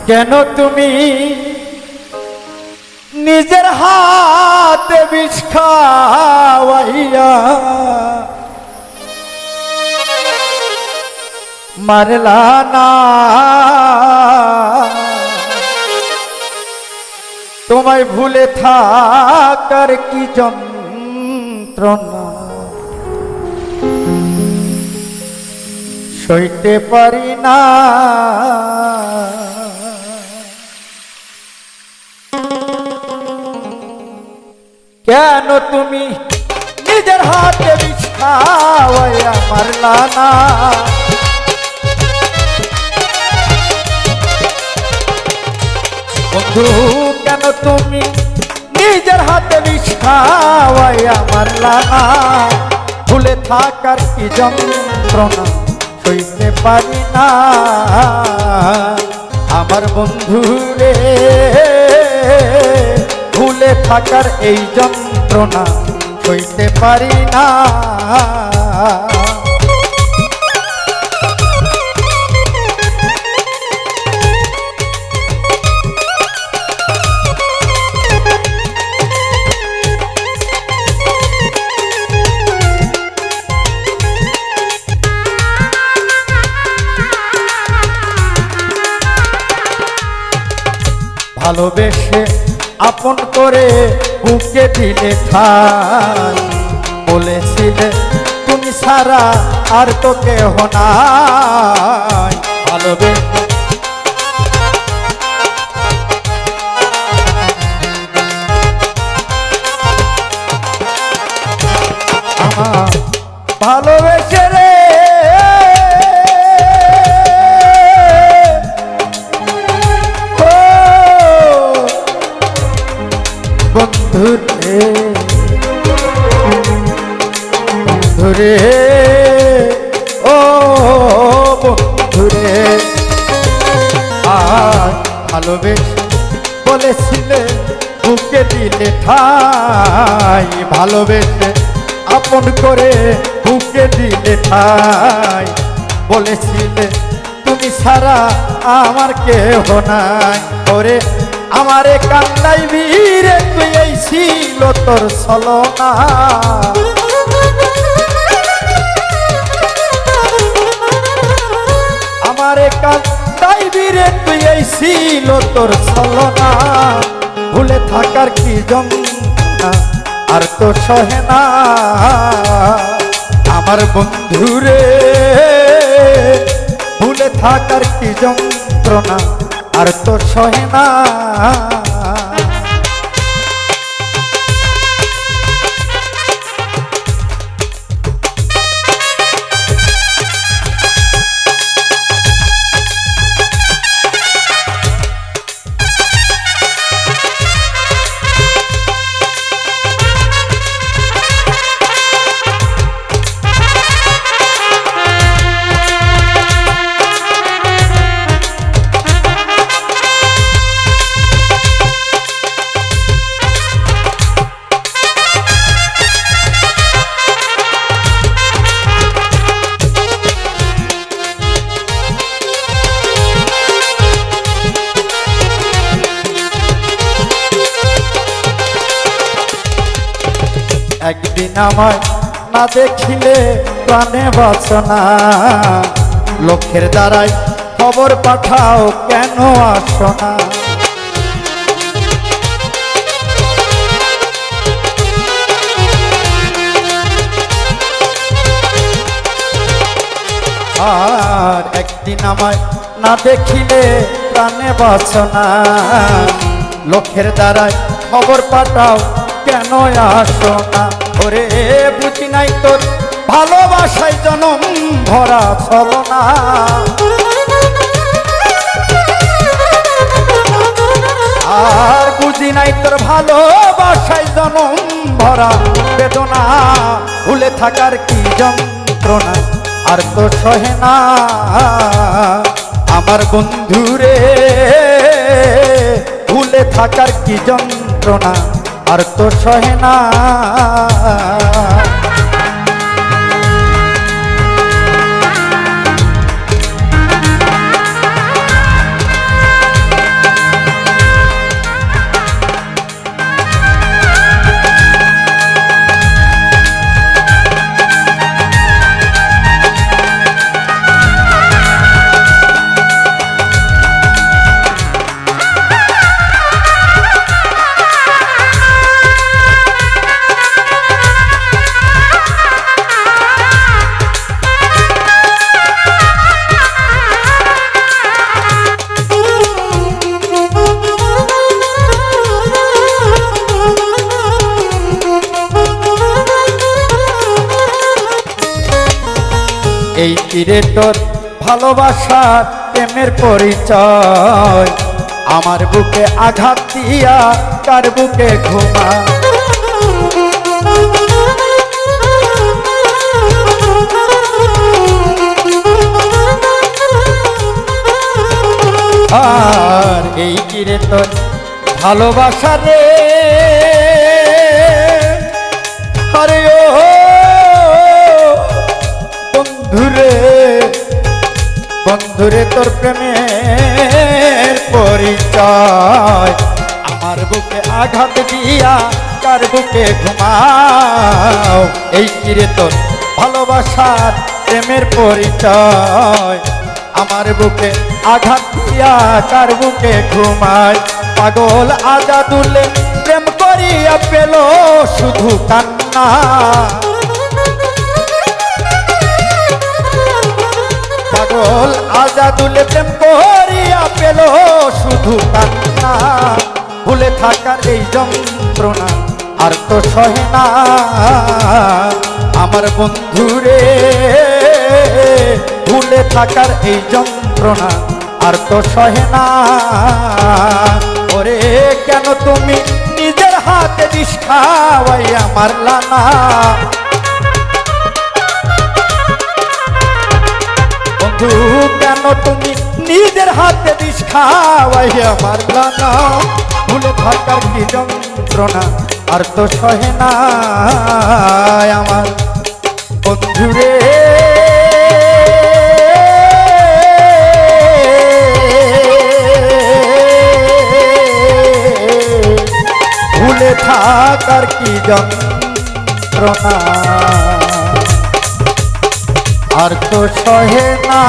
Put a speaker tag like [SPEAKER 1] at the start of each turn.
[SPEAKER 1] কেন তুমি নিজের হাতে বিষ খাওয়াইয়া মারলা না? তোমায় ভুলে থাকার কি যন্ত্রণা সইতে পারি না। কেন তুমি নিজের হাতে বিষ খাওয়াইয়া মারলা না? বন্ধু কেন তুমি নিজের হাতে বিষ খাওয়াইয়া মারলা না? ভুলে থাকার কি যন্ত্রণা সইতে পারি না। আমার বন্ধু রে, ভুলে থাকার এই যন্ত্রণা সইতে পারি না। ভালোবেসে আপন করে বুকে দিলে ঠাই, বলেছিলে তুমি সারা আর তো কেহ নাই। ভালোবেসে ভালোবেসে রে বন্ধুরে, বন্ধুরে ও বন্ধুরে, আর ভালোবেসে বলেছিলে বুকে দিলে ঠাই, ভালোবেসে আপন করে বুকে দিলে ঠাই, বলেছিলে তুমি ছাড়া আমার কেহ নাই। ওরে আমারে কান্দাইবি রে তুই, এই ছিল তোর ছলনা। আমারে কান্দাইবি রে তুই, এই ছিল তোর ছলনা। ভুলে থাকার কি যন্ত্রণা আর তো সহে না। আমার বন্ধু রে, ভুলে থাকার কি যন্ত্রণা আর তো সহে না। একদিন আমায় না দেখিলে প্রাণে বাঁচনা, লোকের দ্বারাই খবর পাঠাও কেন আসো না? আর একদিন আমায় না দেখিলে প্রাণে বাঁচনা, লোকের দ্বারাই খবর পাঠাও কেন আসো না? ওরে বুঝি নাই তোর ভালোবাসায় জনম ভরা ছলনা। আর বুঝি নাই তোর ভালোবাসায় জনম ভরা বেদনা। ভুলে থাকার কি যন্ত্রণা আর তো সহে না। আমার বন্ধু রে, ভুলে থাকার কি যন্ত্রণা আর তো সহে না। কিরে তোর ভালোবাসার প্রেমের পরিচয় আমার বুকে আঘাত দিয়া কার বুকে ঘুমা আর এই কিরে তোর ভালোবাসা রে আরে ও বন্ধুরে বন্ধুরে তোর প্রেমের পরিচয় আমার বুকে আঘাত দিয়া কার বুকে ঘুমাও এই কিরে তোর ভালোবাসার প্রেমের পরিচয় আমার বুকে আঘাত দিয়া কার বুকে ঘুমায় পাগল আজাদুলে প্রেম করিয়া পেল শুধু কান্না পাগল আজাদুলে প্রেম করিয়া পেল শুধু কান্না ভুলে থাকার এই যন্ত্রণা আর তো সহে না আমার বন্ধুরে ভুলে থাকার এই যন্ত্রণা আর তো সহে না ওরে কেন তুমি নিজের হাতে বিষ খাওয়াইয়া মারলা না বন্ধু কেন তুমি নিজের হাতে বিষ খাওয়াইয়া মারলা না ভুলে থাকার কি যন্ত্রণা আর তো সহে না আমার বন্ধুরে ভুলে থাকার কি যন্ত্রণা আর তো সহে না